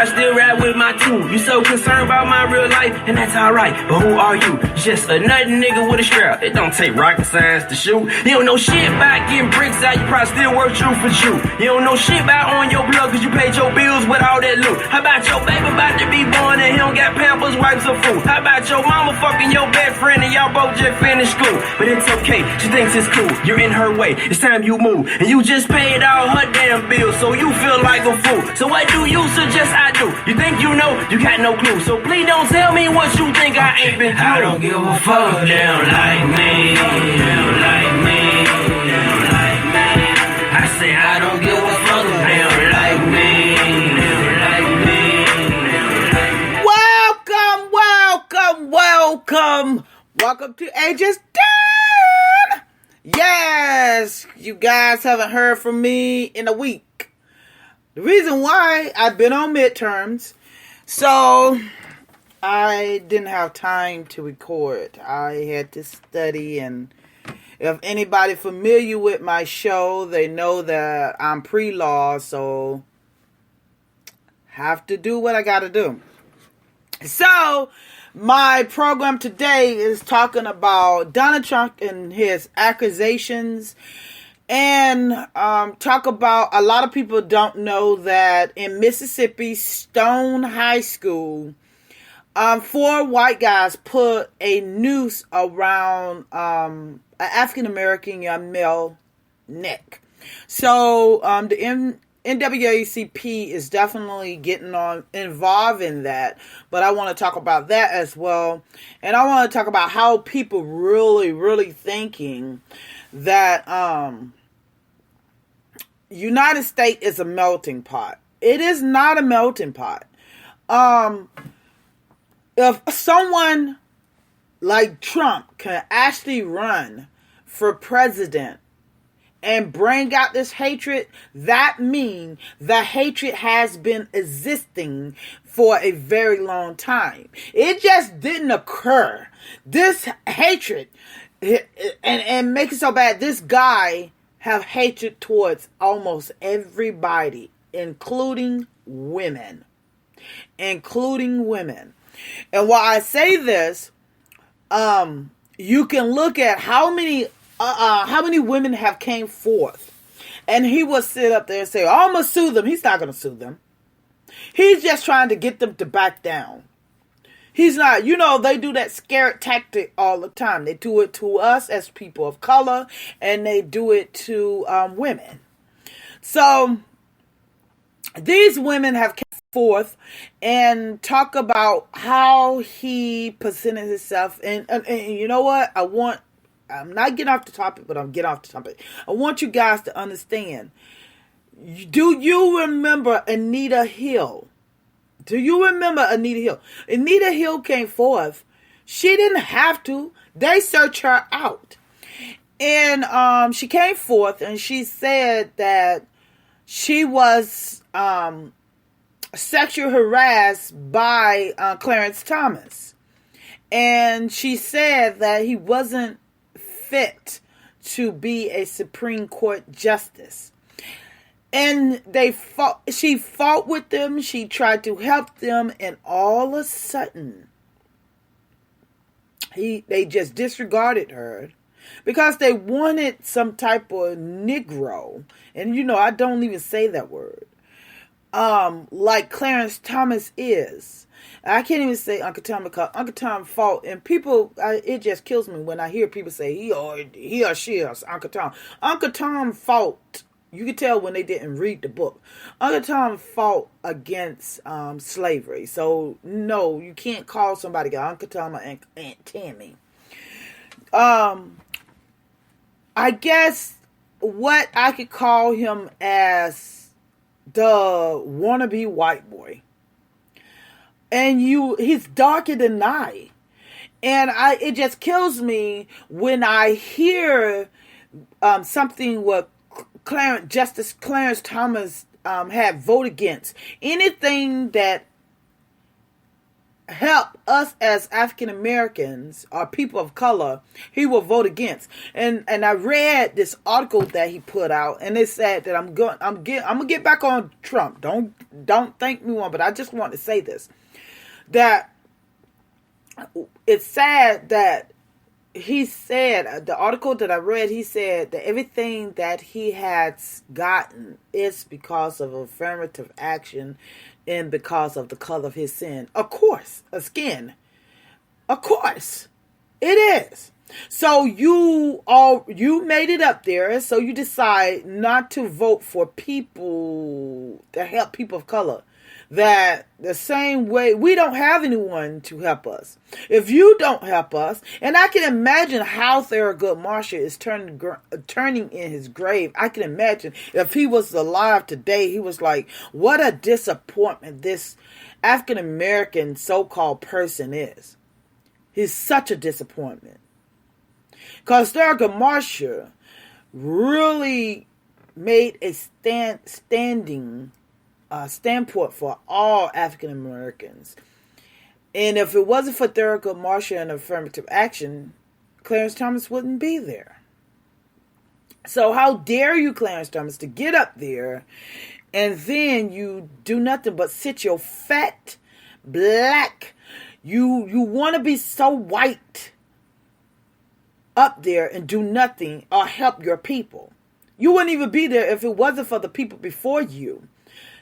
I still rap with my two. You so concerned about my real life, and that's alright. But who are you? Just a nutty nigga with a strap. It don't take rocket science to shoot. You don't know shit about getting bricks out. You probably still work true for true. You don't know shit about on your blood, cause you paid your bills with all that loot. How about your baby about to be born and he don't got Pampers, wipes, or food? How about your mama fucking your best friend and y'all both just finished school? But it's okay, she thinks it's cool. You're in her way, it's time you move. And you just paid all her damn bills, so you feel like a fool. So what do you suggest I do? You think you know? You got no clue. So please don't tell me what you think I ain't been through. I don't give a fuck, they don't like me. They don't like me. They don't like me. I say I don't give a fuck, they don't like me. They don't like me. They don't like me. Welcome to Ages Done. Yes, you guys haven't heard from me in a week. The reason why, I've been on midterms, so I didn't have time to record. I had to study, and if anybody familiar with my show, they know that I'm pre-law, so have to do what I gotta do. So, my program today is talking about Donald Trump and his accusations, and talk about, a lot of people don't know that in Mississippi, Stone High School, 4 white guys put a noose around an African-American young male neck. So the NAACP is definitely getting involved in that, but I want to talk about that as well. And I want to talk about how people really thinking that United States is a melting pot. It is not a melting pot. If someone like Trump can actually run for president and bring out this hatred, that means the hatred has been existing for a very long time. It just didn't occur. This hatred, and make it so bad, this guy have hatred towards almost everybody, including women. Including women. And while I say this, you can look at how many women have came forth, and he will sit up there and say, "Oh, I'm gonna sue them." He's not gonna sue them. He's just trying to get them to back down. He's not, they do that scared tactic all the time. They do it to us as people of color, and they do it to women. So these women have come forth and talk about how he presented himself. And you know what? I'm not getting off the topic, but I'm getting off the topic. I want you guys to understand. Do you remember Anita Hill? Do you remember Anita Hill? Anita Hill came forth. She didn't have to. They searched her out. And she came forth and she said that she was sexually harassed by Clarence Thomas. And she said that he wasn't fit to be a Supreme Court justice. And she fought with them. She tried to help them. And all of a sudden, they just disregarded her because they wanted some type of Negro. And I don't even say that word. Like Clarence Thomas is. I can't even say Uncle Tom because Uncle Tom fought, and people, it just kills me when I hear people say he or she is Uncle Tom. Uncle Tom fought. You can tell when they didn't read the book. Uncle Tom fought against slavery. So no, you can't call somebody Uncle Tom or Aunt Tammy. I guess what I could call him as the wannabe white boy. And he's darker than I. And it just kills me when I hear something what Justice Clarence Thomas had voted against. Anything that help us as African Americans or people of color, he will vote against. And I read this article that he put out, and it said that I'm gonna get back on Trump. Don't think me one, but I just want to say this, that it's sad that he said, the article that I read, he said that everything that he has gotten is because of affirmative action and because of the color of his skin. Of course, a skin. Of course, it is. So you made it up there, so you decide not to vote for people that help people of color. That the same way, we don't have anyone to help us. If you don't help us, and I can imagine how Thurgood Marshall is turning in his grave. I can imagine if he was alive today, he was like, what a disappointment this African American so-called person is. He's such a disappointment. Because Thurgood Marshall really made a standpoint for all African Americans. And if it wasn't for Thurgood Marshall and affirmative action, Clarence Thomas wouldn't be there. So how dare you, Clarence Thomas, to get up there and then you do nothing but sit your fat, black, you want to be so white up there and do nothing or help your people. You wouldn't even be there if it wasn't for the people before you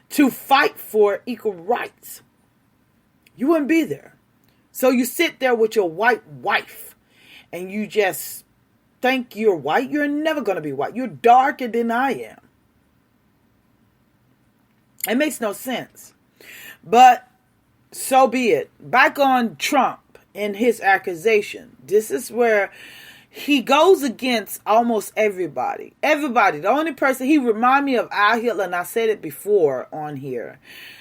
to fight for equal rights. You wouldn't be there. So you sit there with your white wife and you just think you're white. You're never going to be white. You're darker than I am. It makes no sense. But so be it. Back on Trump and his accusation. This is where he goes against almost everybody. Everybody. The only person, he remind me of Al Hitler, and I said it before on here.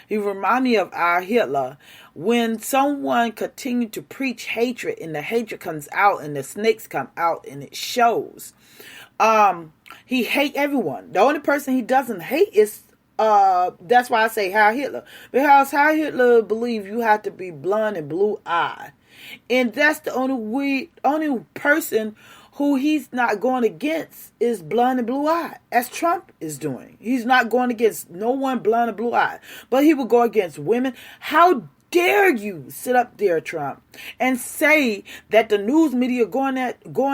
He remind me of Al Hitler. When someone continued to preach hatred, and the hatred comes out, and the snakes come out, and it shows. He hate everyone. The only person he doesn't hate is, that's why I say Al Hitler. Because Al Hitler believed you have to be blonde and blue-eyed. And that's the only person who he's not going against is blonde and blue-eyed, as Trump is doing. He's not going against no one blonde and blue-eyed, but he will go against women. How dare you sit up there, Trump, and say that the news media going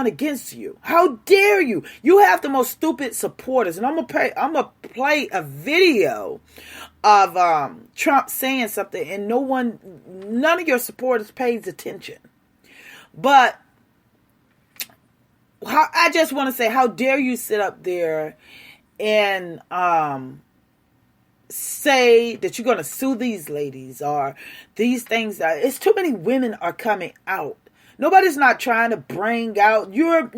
against you? How dare you? You have the most stupid supporters, and I'm gonna play a video of Trump saying something, and none of your supporters pays attention. But I just want to say, how dare you sit up there and say that you're going to sue these ladies or these things. It's too many women are coming out. Nobody's not trying to bring out. You are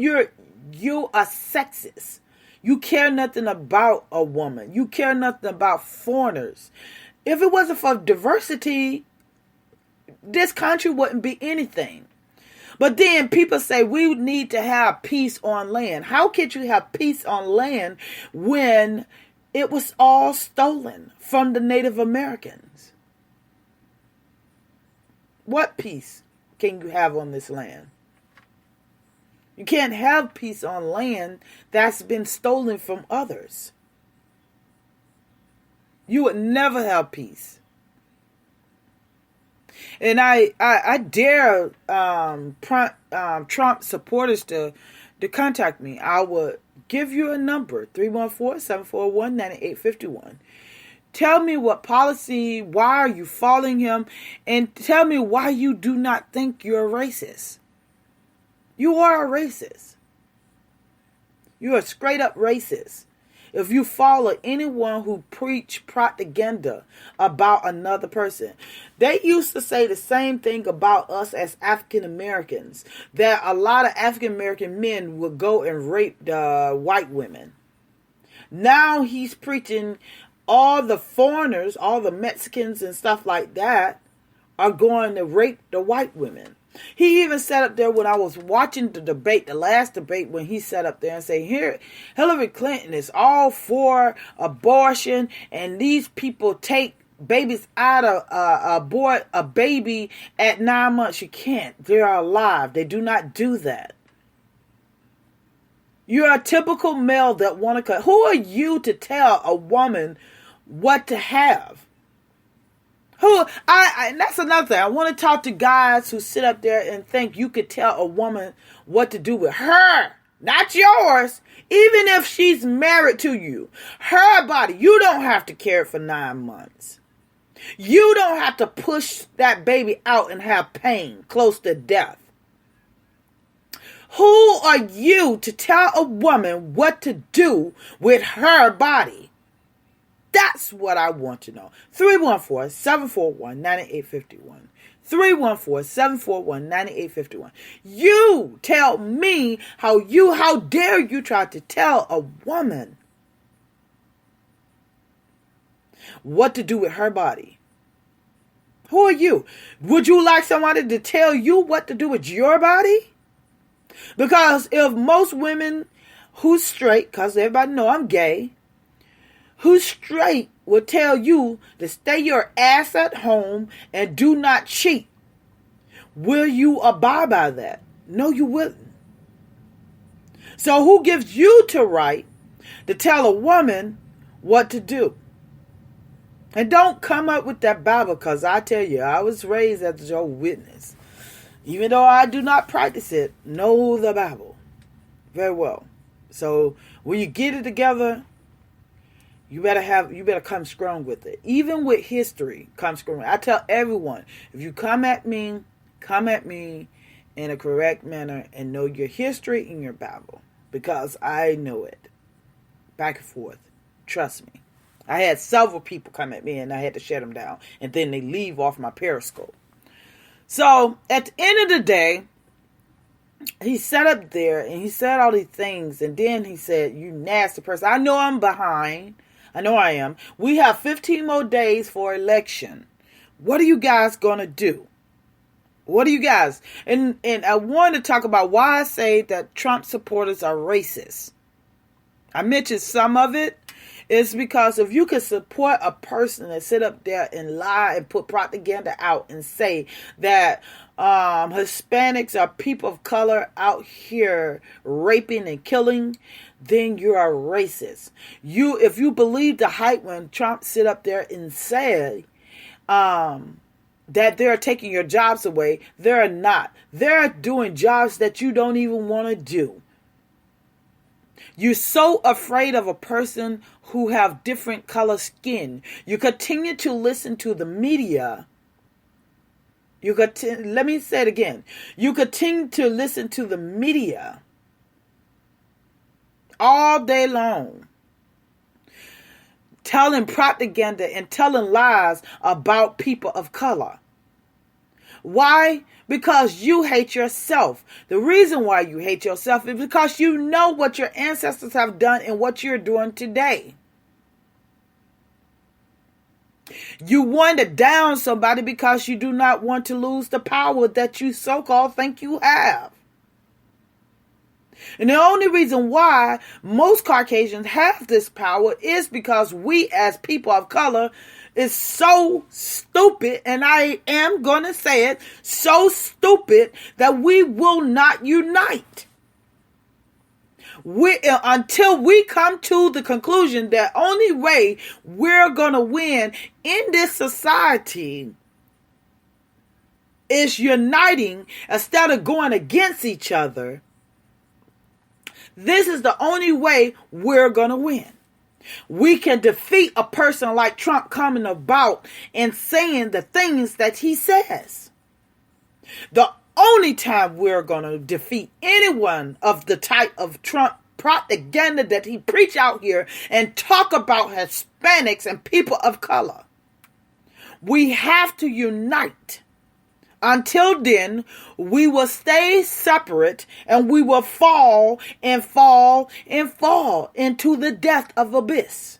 sexist. You care nothing about a woman. You care nothing about foreigners. If it wasn't for diversity, this country wouldn't be anything. But then people say we need to have peace on land. How could you have peace on land when it was all stolen from the Native Americans? What peace can you have on this land? You can't have peace on land that's been stolen from others. You would never have peace. And I dare Trump supporters to contact me. I would give you a number, 314-741-9851. Tell me what policy, why are you following him, and tell me why you do not think you're a racist. You are a racist. You're a straight up racist. If you follow anyone who preach propaganda about another person. They used to say the same thing about us as African Americans. That a lot of African American men would go and rape the white women. Now he's preaching all the foreigners, all the Mexicans and stuff like that are going to rape the white women. He even sat up there when I was watching the debate, the last debate, when he sat up there and said, here, Hillary Clinton is all for abortion, and these people take babies out of abort a baby at 9 months. You can't. They are alive. They do not do that. You're a typical male that want to cut. Who are you to tell a woman what to have? And that's another thing. I want to talk to guys who sit up there and think you could tell a woman what to do with her, not yours. Even if she's married to you, her body, you don't have to carry it for 9 months. You don't have to push that baby out and have pain close to death. Who are you to tell a woman what to do with her body? That's what I want to know. 314-741-9851. 314-741-9851. You tell me how dare you try to tell a woman what to do with her body? Who are you? Would you like somebody to tell you what to do with your body? Because if most women who's straight, because everybody know I'm gay, who's straight will tell you to stay your ass at home and do not cheat, will you abide by that? No, you wouldn't. So who gives you the right to tell a woman what to do? And don't come up with that Bible, because I tell you, I was raised as your witness. Even though I do not practice it, know the Bible very well. So when you get it together, you better come strong with it. Even with history, come strong. I tell everyone, if you come at me in a correct manner and know your history and your Bible, because I know it back and forth. Trust me. I had several people come at me and I had to shut them down, and then they leave off my Periscope. So at the end of the day, he sat up there and he said all these things, and then he said, "You nasty person." I know I'm behind. I know I am. We have 15 more days for election. What are you guys going to do? What are you guys? And I wanted to talk about why I say that Trump supporters are racist. I mentioned some of it. It's because if you can support a person and sit up there and lie and put propaganda out and say that Hispanics are people of color out here raping and killing, then you're a racist. If you believe the hype when Trump sit up there and say that they're taking your jobs away, they're not. They're doing jobs that you don't even want to do. You're so afraid of a person who have different color skin. You continue to listen to the media. Let me say it again. You continue to listen to the media all day long, telling propaganda and telling lies about people of color. Why? Because you hate yourself. The reason why you hate yourself is because you know what your ancestors have done and what you're doing today. You want to down somebody because you do not want to lose the power that you so-called think you have. And the only reason why most Caucasians have this power is because we as people of color is so stupid, and I am going to say it, so stupid that we will not unite. Until we come to the conclusion that only way we're going to win in this society is uniting instead of going against each other. This is the only way we're going to win. We can defeat a person like Trump coming about and saying the things that he says. The only time we're going to defeat anyone of the type of Trump propaganda that he preach out here and talk about Hispanics and people of color. We have to unite. Until then, we will stay separate and we will fall and fall and fall into the depth of abyss.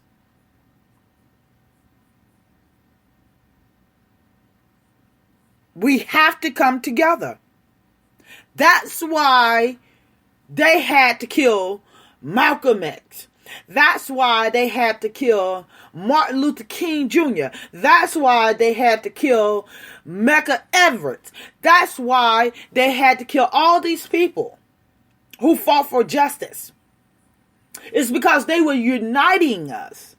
We have to come together. That's why they had to kill Malcolm X. That's why they had to kill Martin Luther King Jr. That's why they had to kill Medgar Evers. That's why they had to kill all these people who fought for justice. It's because they were uniting us.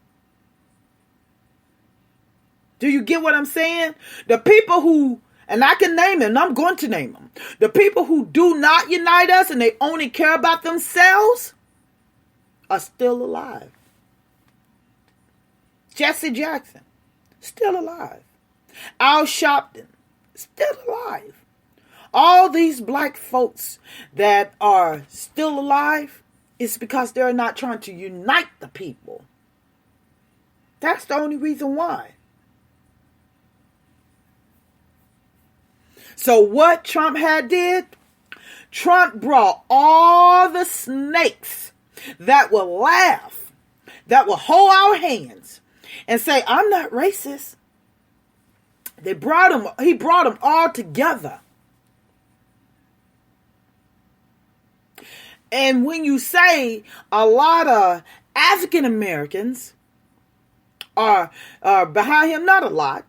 Do you get what I'm saying? The people who, and I can name them, and I'm going to name them. The people who do not unite us and they only care about themselves are still alive. Jesse Jackson, still alive. Al Sharpton, still alive. All these black folks that are still alive, it's because they're not trying to unite the people. That's the only reason why. So what Trump had did, Trump brought all the snakes that will laugh, that will hold our hands and say, I'm not racist. He brought them all together. And when you say a lot of African Americans are behind him, not a lot,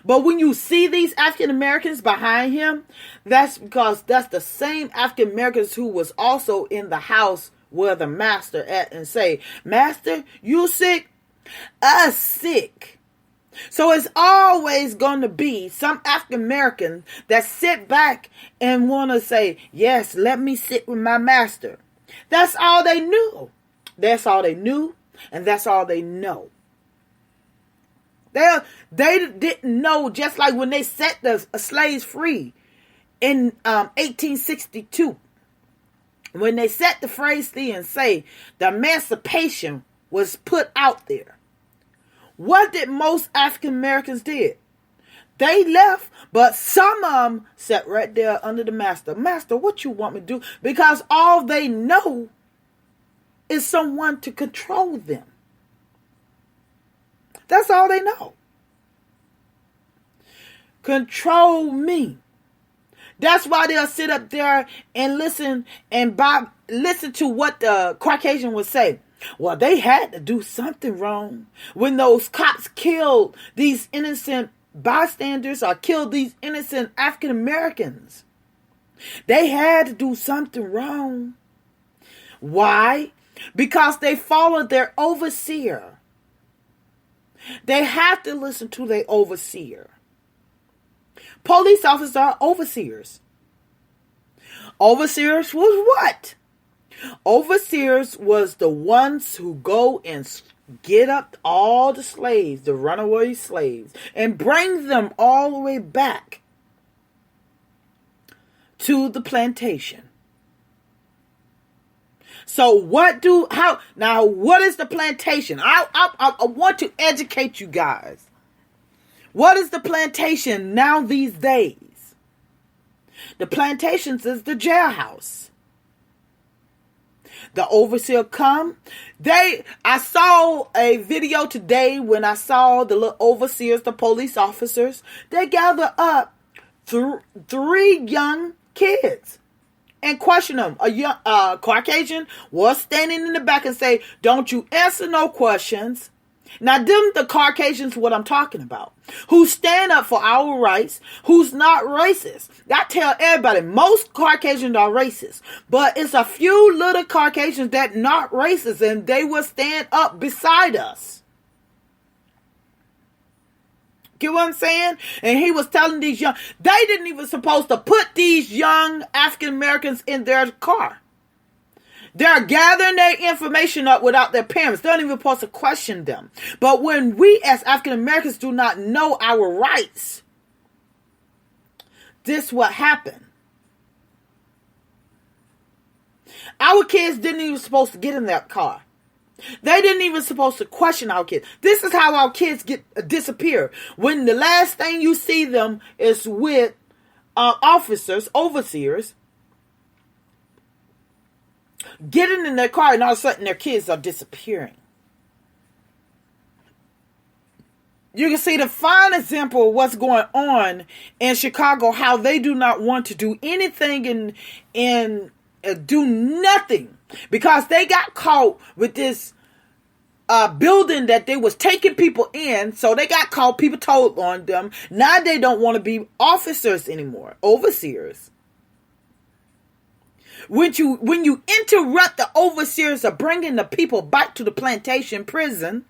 but when you see these African Americans behind him, that's because that's the same African Americans who was also in the house where the master at and say, Master, you sick? Us sick. So it's always going to be some African American that sit back and want to say, yes, let me sit with my master. That's all they knew. That's all they knew. And that's all they know. They didn't know, just like when they set the slaves free in 1862. When they set the phrase free and say the emancipation was put out there. What did most African Americans did? They left, but some of them sat right there under the master. Master, what you want me to do? Because all they know is someone to control them. That's all they know. Control me. That's why they'll sit up there and listen to what the Caucasian would say. Well, they had to do something wrong when those cops killed these innocent bystanders or killed these innocent African Americans. They had to do something wrong. Why? Because they followed their overseer. They have to listen to their overseer. Police officers are overseers. Overseers was what? Overseers was the ones who go and get up all the slaves, the runaway slaves, and bring them all the way back to the plantation. So what is the plantation? I want to educate you guys. What is the plantation now these days? The plantations is the jailhouse. The overseer come. I saw a video today when I saw the little overseers, the police officers. They gather up three young kids and question them. A young Caucasian was standing in the back and say, don't you answer no questions. Now, them the Caucasians, what I'm talking about, who stand up for our rights, who's not racist. I tell everybody, most Caucasians are racist, but it's a few little Caucasians that not racist, and they will stand up beside us. Get what I'm saying? And he was telling these young, they didn't even supposed to put these young African Americans in their car. They're gathering their information up without their parents. They're not even supposed to question them. But when we as African Americans do not know our rights, this what happened. Our kids didn't even supposed to get in that car. They didn't even supposed to question our kids. This is how our kids disappear. When the last thing you see them is with officers, overseers, getting in their car, and all of a sudden their kids are disappearing. You can see the fine example of what's going on in Chicago, how they do not want to do anything in do nothing because they got caught with this building that they was taking people in. So they got caught. People told on them. Now they don't want to be officers anymore, overseers. When you interrupt the overseers of bringing the people back to the plantation prison,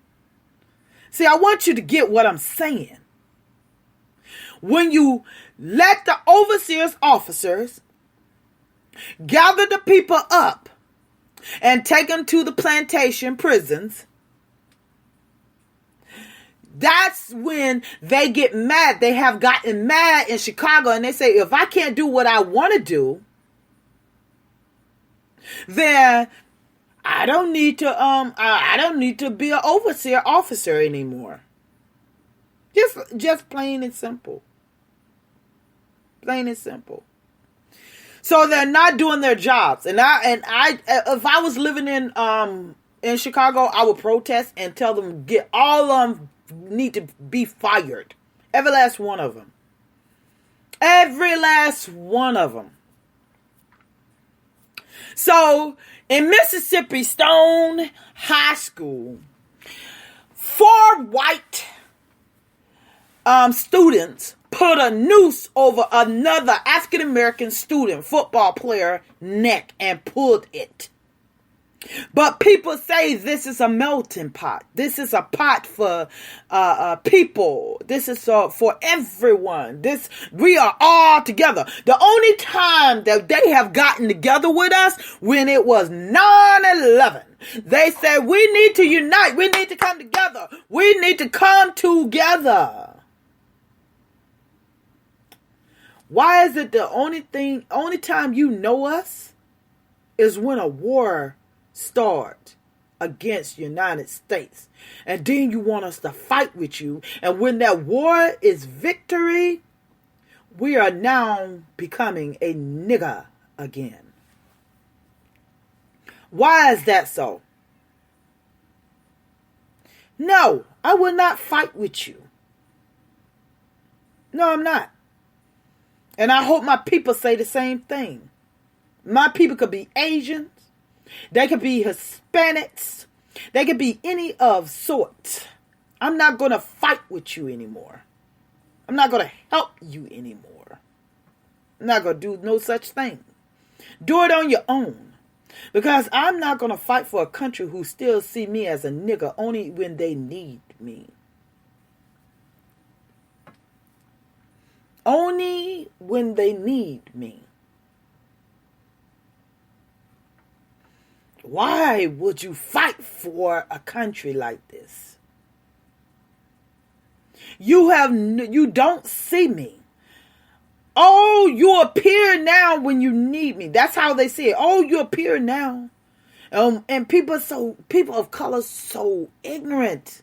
see, I want you to get what I'm saying. When you let the overseers officers gather the people up and take them to the plantation prisons, that's when they get mad. They have gotten mad in Chicago and they say, if I can't do what I want to do, then I don't need to be an overseer officer anymore. Just plain and simple. Plain and simple. So they're not doing their jobs. And I if I was living in Chicago, I would protest and tell them get all of them need to be fired. Every last one of them. Every last one of them. So, in Mississippi Stone High School, 4 white students put a noose over another African American student, football player, neck and pulled it. But people say this is a melting pot. This is a pot for people. This is for everyone. We are all together. The only time that they have gotten together with us when it was 9/11. They said we need to unite. We need to come together. We need to come together. Why is it the only time you know us is when a war start against United States, and then you want us to fight with you, and when that war is victory, we are now becoming a nigger again. Why is that so? No, I will not fight with you. No, I'm not. And I hope my people say the same thing. My people could be Asians. They could be Hispanics. They could be any of sorts. I'm not going to fight with you anymore. I'm not going to help you anymore. I'm not going to do no such thing. Do it on your own. Because I'm not going to fight for a country who still see me as a nigger only when they need me. Only when they need me. Why would you fight for a country like this? You don't see me. Oh, you appear now when you need me. That's how they say it. Oh, you appear now. And people of color so ignorant.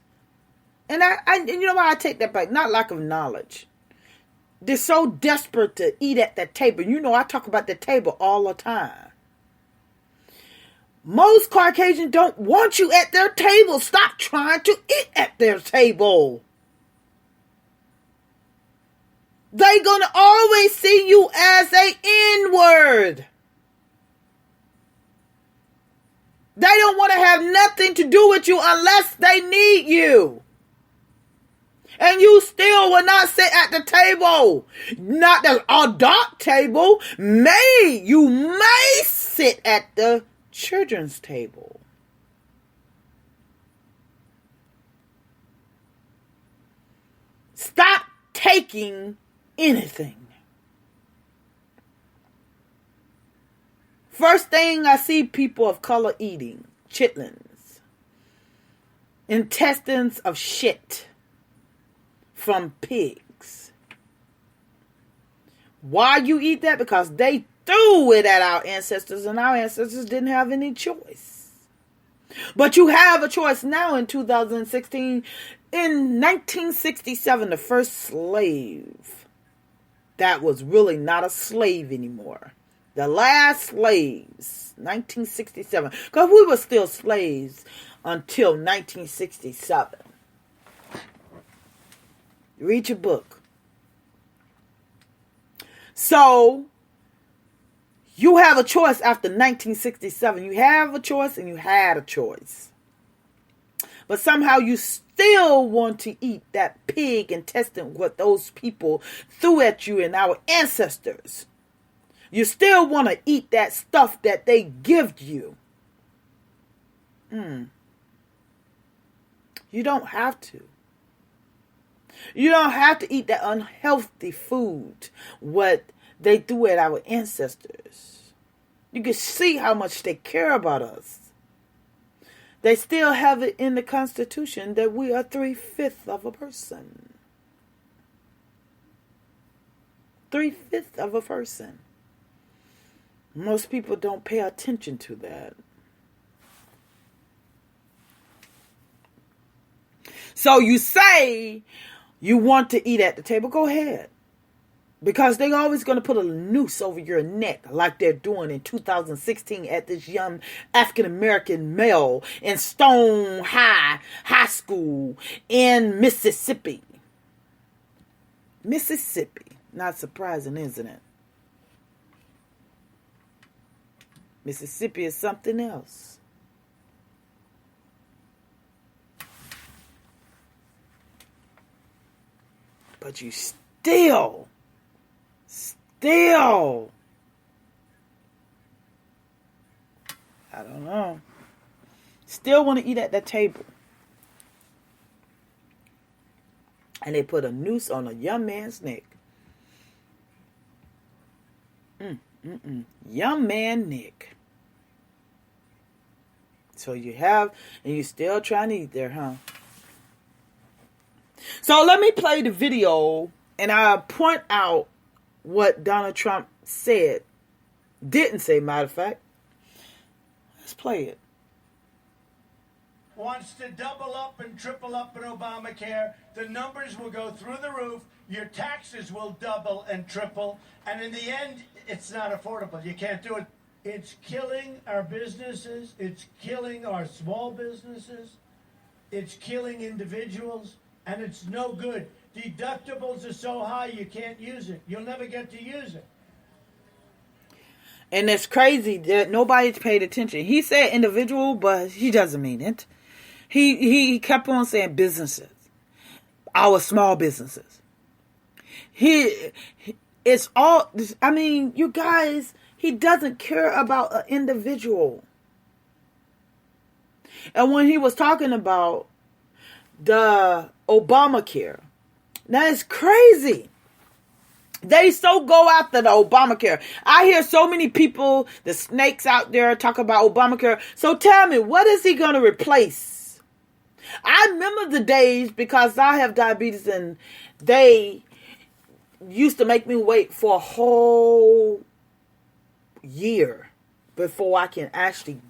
And you know why I take that back? Not lack of knowledge. They're so desperate to eat at that table. You know, I talk about the table all the time. Most Caucasians don't want you at their table. Stop trying to eat at their table. They're going to always see you as a N-word. They don't want to have nothing to do with you unless they need you. And you still will not sit at the table. Not the adult table. You may sit at the children's table. Stop taking anything. First thing I see people of color eating, chitlins, intestines of shit from pigs. Why you eat that? Because they threw it at our ancestors, and our ancestors didn't have any choice. But you have a choice now in 2016. In 1967, the first slave that was really not a slave anymore. The last slaves, 1967. Because we were still slaves until 1967. Read your book. So, You have a choice after 1967. You have a choice and you had a choice. But somehow you still want to eat that pig intestine, what those people threw at you and our ancestors. You still want to eat that stuff that they give you. You don't have to. You don't have to eat that unhealthy food, what they threw at our ancestors. You can see how much they care about us. They still have it in the Constitution that we are 3/5 of a person. 3/5 of a person. Most people don't pay attention to that. So you say you want to eat at the table, go ahead. Because they're always going to put a noose over your neck like they're doing in 2016 at this young African-American male in Stone High School in Mississippi. Mississippi. Not surprising, isn't it? Mississippi is something else. But you still, I don't know, still want to eat at that table. And they put a noose on a young man's neck. Young man neck. So you have, and you still trying to eat there, huh? So let me play the video, and I'll point out what Donald Trump said. Didn't say, matter of fact. Let's play it. Wants to double up and triple up in Obamacare. The numbers will go through the roof. Your taxes will double and triple. And in the end, it's not affordable. You can't do it. It's killing our businesses. It's killing our small businesses. It's killing individuals. And it's no good. Deductibles are so high you can't use it. You'll never get to use it. And it's crazy that nobody's paid attention. He said individual, but he doesn't mean it. He kept on saying businesses. Our small businesses. It's all, I mean, you guys, he doesn't care about an individual. And when he was talking about the Obamacare, that is crazy. They so go after the Obamacare. I hear so many people, the snakes out there, talk about Obamacare. So tell me, what is he going to replace? I remember the days, because I have diabetes, and they used to make me wait for a whole year before I can actually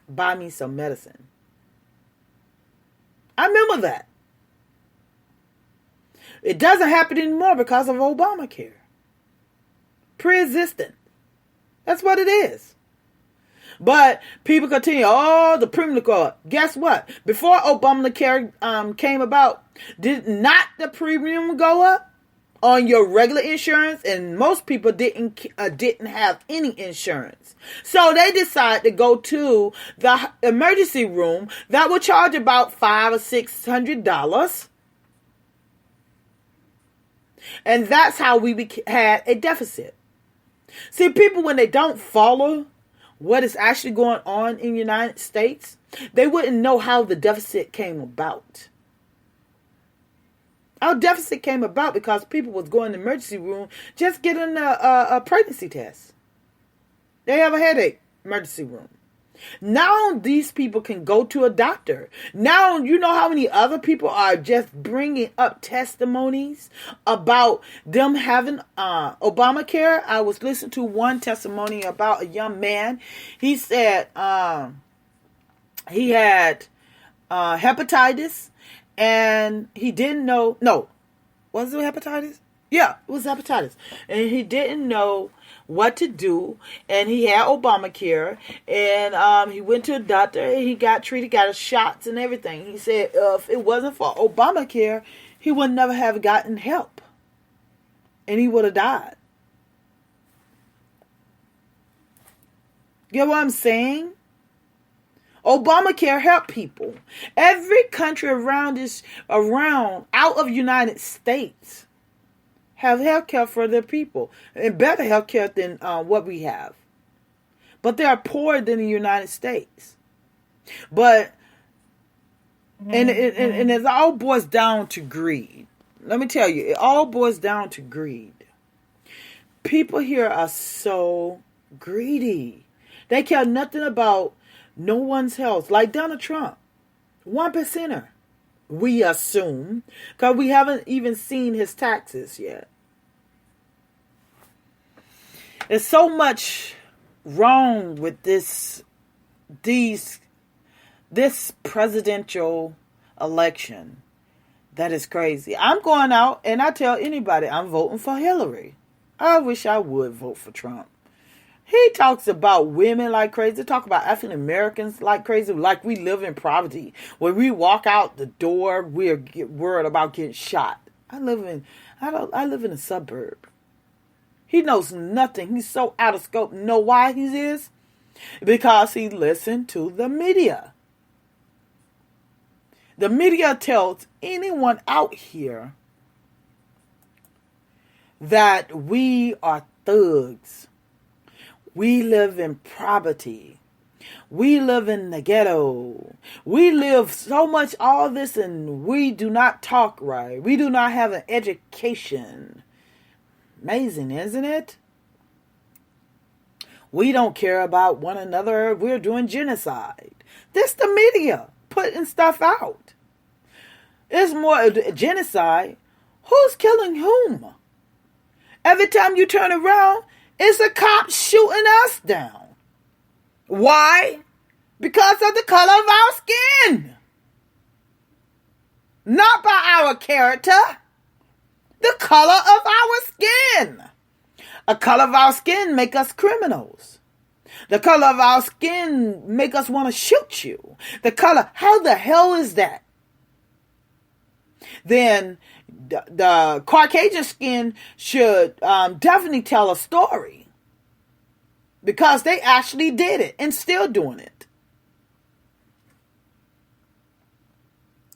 buy me some medicine. I remember that. It doesn't happen anymore because of Obamacare. Pre-existent. That's what it is. But people continue, the premium go up. Guess what? Before Obamacare came about, did not the premium go up on your regular insurance? And most people didn't have any insurance. So they decided to go to the emergency room that would charge about $500 or $600. And that's how we had a deficit. See, people, when they don't follow what is actually going on in the United States, they wouldn't know how the deficit came about. Our deficit came about because people was going to the emergency room just getting a pregnancy test. They have a headache, emergency room. Now these people can go to a doctor. Now you know how many other people are just bringing up testimonies about them having Obamacare. I was listening to one testimony about a young man. He said he had hepatitis, and he didn't know. No, was it hepatitis? Yeah, it was hepatitis. And he didn't know what to do. And he had Obamacare. And he went to a doctor. And he got treated, got his shots and everything. He said if it wasn't for Obamacare, he would never have gotten help. And he would have died. Get what I'm saying? Obamacare helped people. Every country around out of United States have health care for their people. And better health care than what we have. But they are poorer than the United States. But, and it all boils down to greed. Let me tell you, it all boils down to greed. People here are so greedy. They care nothing about no one's health. Like Donald Trump, 1%er. We assume, because we haven't even seen his taxes yet. There's so much wrong with this presidential election that is crazy. I'm going out and I tell anybody I'm voting for Hillary. I wish I would vote for Trump. He talks about women like crazy. Talk about African Americans like crazy. Like we live in poverty. When we walk out the door, we're worried about getting shot. I live in a suburb. He knows nothing. He's so out of scope. You know why he is? Because he listened to the media. The media tells anyone out here that we are thugs. We live in poverty. We live in the ghetto. We live so much all this and we do not talk right. We do not have an education. Amazing, isn't it? We don't care about one another. We're doing genocide. This the media putting stuff out. It's more genocide. Who's killing whom? Every time you turn around, it's a cop shooting us down. Why? Because of the color of our skin. Not by our character. The color of our skin. The color of our skin make us criminals. The color of our skin make us want to shoot you. The color, how the hell is that? Then the Caucasian skin should definitely tell a story. Because they actually did it and still doing it.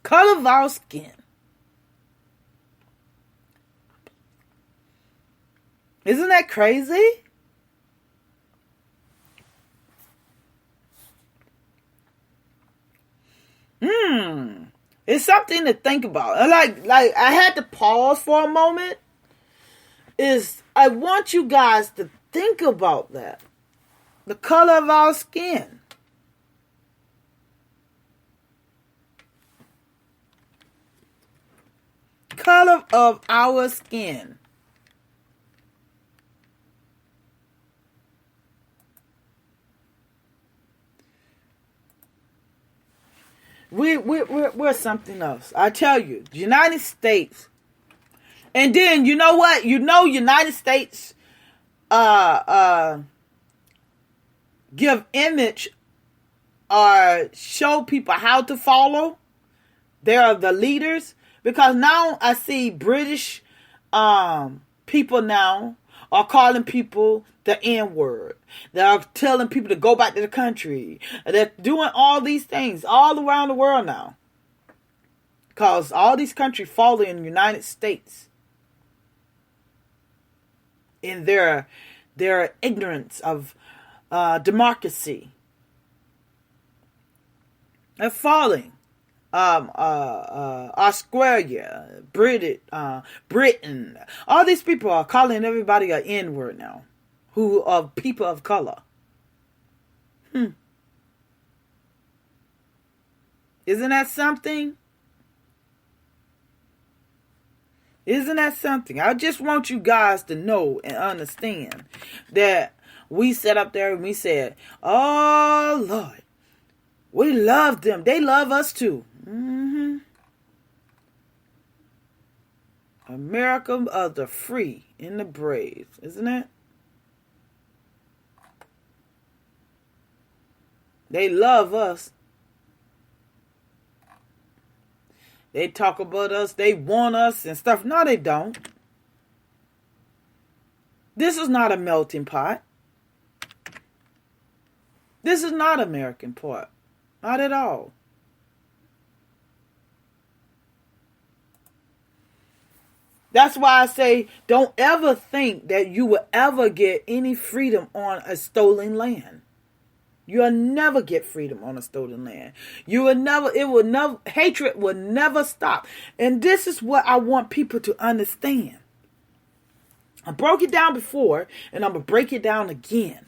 Color of our skin. Isn't that crazy? It's something to think about. Like I had to pause for a moment. I want you guys to think about that. The color of our skin. Color of our skin. We're something else. I tell you, the United States. And then you know what? United States give image or show people how to follow. They are the leaders. Because now I see British people now are calling people the N-word. They're telling people to go back to the country. They're doing all these things all around the world now. Because all these countries follow in the United States. In their ignorance of democracy. They're falling. Australia, Britain, all these people are calling everybody an N-word now, who are people of color. Isn't that something? Isn't that something? I just want you guys to know and understand that we sat up there and we said, "Oh Lord, we love them. They love us too." America of the free and the brave, isn't it? They love us. They talk about us. They want us and stuff. No, they don't. This is not a melting pot. This is not American part. Not at all. That's why I say don't ever think that you will ever get any freedom on a stolen land. You'll never get freedom on a stolen land. Hatred will never stop. And this is what I want people to understand. I broke it down before, and I'm going to break it down again.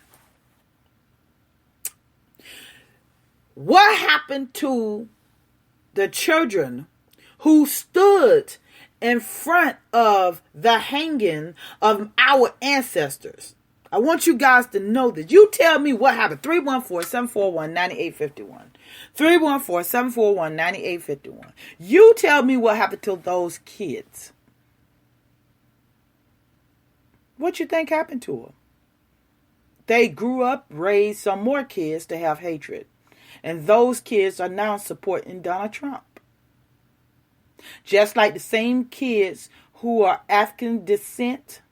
What happened to the children who stood in front of the hanging of our ancestors? I want you guys to know that. You tell me what happened. 314-741-9851. 314-741-9851. You tell me what happened to those kids. What you think happened to them? They grew up, raised some more kids to have hatred. And those kids are now supporting Donald Trump. Just like the same kids who are African descent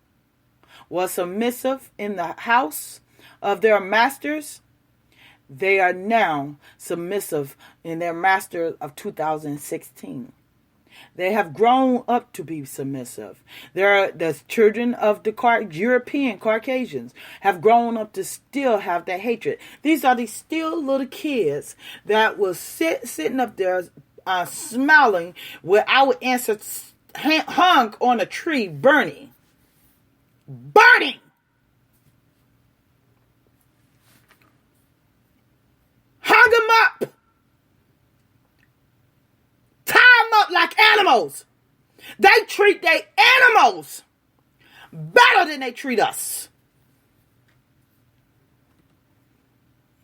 was submissive in the house of their masters, they are now submissive in their master of 2016. They have grown up to be submissive. The children of the European Caucasians have grown up to still have that hatred. These are these still little kids that will sitting up there smiling with our ancestors hung on a tree burning. Hung them up. Tie them up like animals. They treat their animals better than they treat us.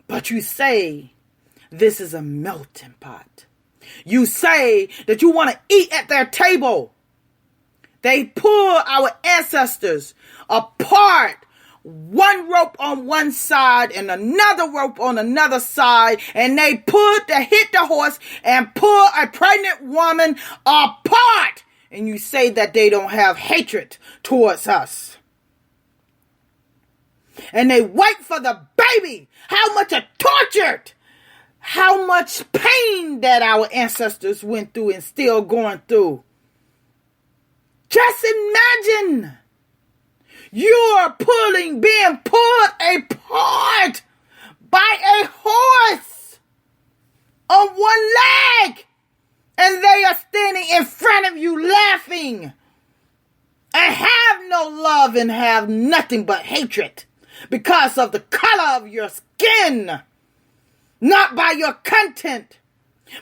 But you say this is a melting pot. You say that you want to eat at their table. They pull our ancestors apart. One rope on one side and another rope on another side. And they hit the horse and pull a pregnant woman apart. And you say that they don't have hatred towards us. And they wait for the baby. How much are tortured. How much pain that our ancestors went through and still going through. Just imagine. You're being pulled apart by a horse on one leg. And they are standing in front of you laughing. And have no love and have nothing but hatred. Because of the color of your skin. Not by your content.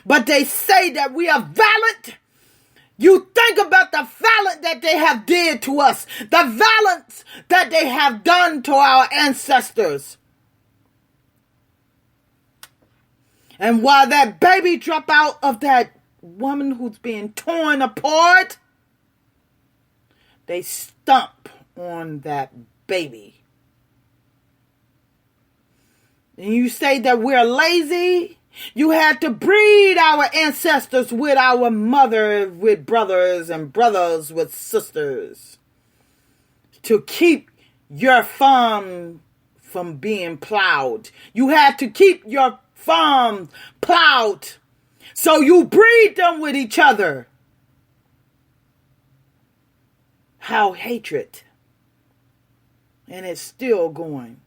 But they say that we are violent. You think about the violence that they have did to us. The violence that they have done to our ancestors. And while that baby drop out of that woman who's being torn apart, they stomp on that baby. And you say that we're lazy. You had to breed our ancestors with our mother, with brothers, and brothers with sisters. To keep your farm from being plowed. You had to keep your farm plowed. So you breed them with each other. How hatred. And it's still going.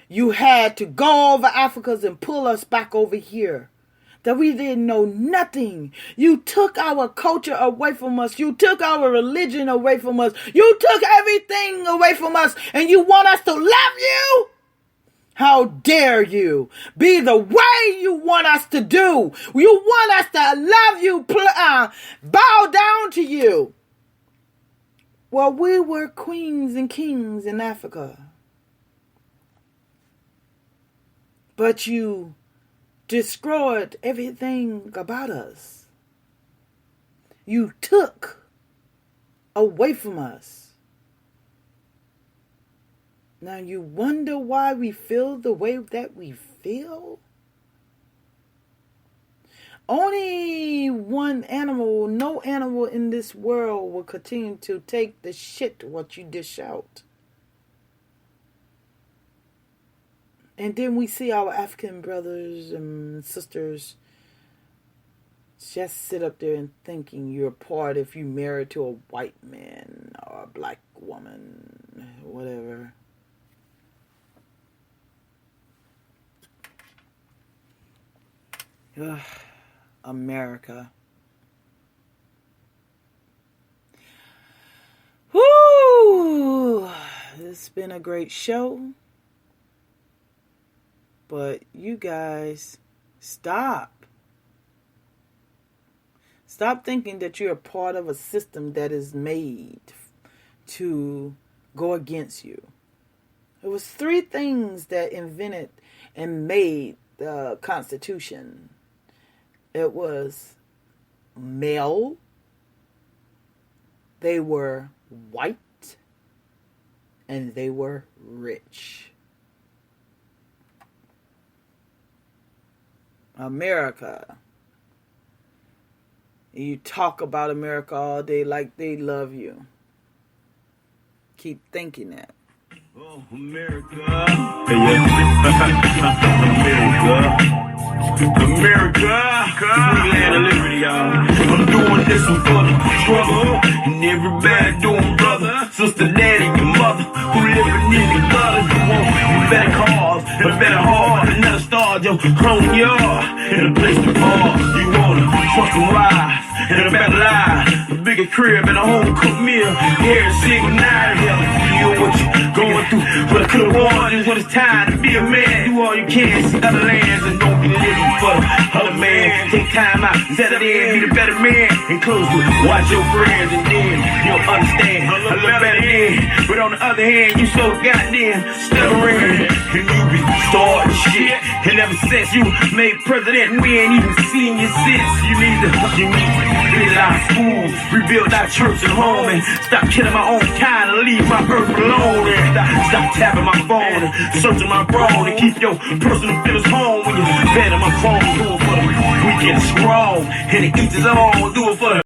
You had to go over Africans and pull us back over here. That we didn't know nothing. You took our culture away from us. You took our religion away from us. You took everything away from us. And you want us to love you? How dare you be the way you want us to do. You want us to love you, bow down to you. Well, we were queens and kings in Africa. But you destroyed everything about us. You took away from us. Now you wonder why we feel the way that we feel? Only one animal, no animal in this world will continue to take the shit what you dish out. And then we see our African brothers and sisters just sit up there and thinking you're a part if you married to a white man or a black woman, whatever. Ugh, America. Woo! It's been a great show. But you guys, stop. Stop thinking that you're a part of a system that is made to go against you. It was 3 things that invented and made the Constitution. It was male, they were white, and they were rich. America. You talk about America all day like they love you. Keep thinking that. Oh, America. America. America, free land of liberty, y'all. I'm doing this one for the struggle, and everybody doing brother, sister, daddy, your mother, who living in the gutter. You want better cars, a better heart, another star, your home yard, and a place to pause. You want a truck and rise, and a better life, a bigger crib, and a home cooked meal. Here, single night, hell, feel what you going through. But I could've warned you when it's time to be a man. Do all you can, see other lands, and don't be living for the other man. Take time out, set it in, be the better man, and close with watch your friends, and then you'll understand a little better then. But on the other hand, you so goddamn stuttering, and you be starting shit. And ever since you made president, we ain't even seen you since. You need to build our schools, rebuild our church and home, and stop killing my own kind and leave my earth alone. And stop tapping my phone and searching my brain, and keep your personal feelings home when you're bed on my phone. Do it for the weak and strong, and it each his own. Do it for the